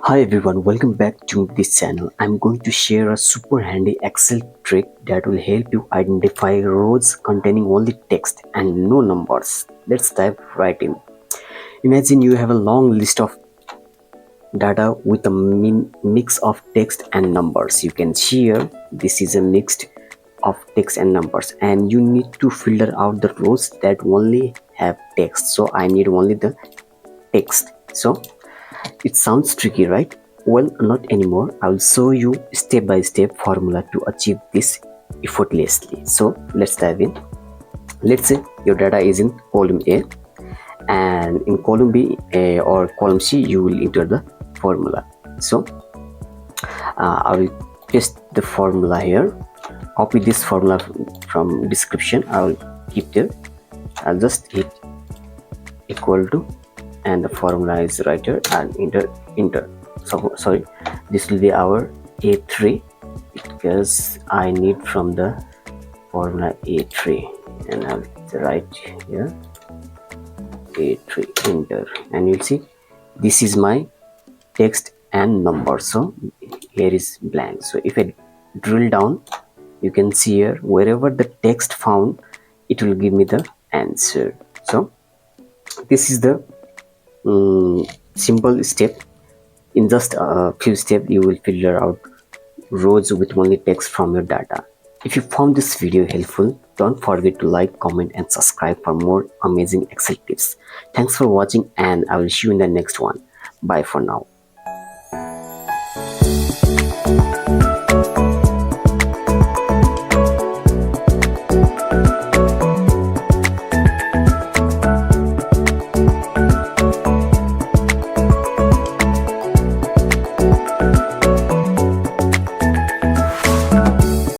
Hi everyone, welcome back to this channel. I'm going to share a super handy Excel trick that will help you identify rows containing only text and no numbers. Let's dive right in. Imagine you have a long list of data with a mix of text and numbers. You can see here this is a mix of text and numbers, and you need to filter out the rows that only have text. So I need only the text. So it sounds tricky, right? Well, not anymore. I'll show you step-by-step formula to achieve this effortlessly. So let's dive in. Let's say your data is in column A, and in column B or column C you will enter the formula. So I will paste the formula here. Copy this formula from description. I will keep there. I'll just hit equal to, and the formula is right here, and enter. So sorry, this will be our A3 because I need from the formula A3, and I'll write here A3, enter, and you'll see this is my text and number. So here is blank. So if I drill down, you can see here wherever the text found, it will give me the answer. So this is the simple step. In just a few steps you will filter out rows with only text from your data. If you found this video helpful, don't forget to like, comment and subscribe for more amazing Excel tips. Thanks for watching, and I will see you in the next one. Bye for now.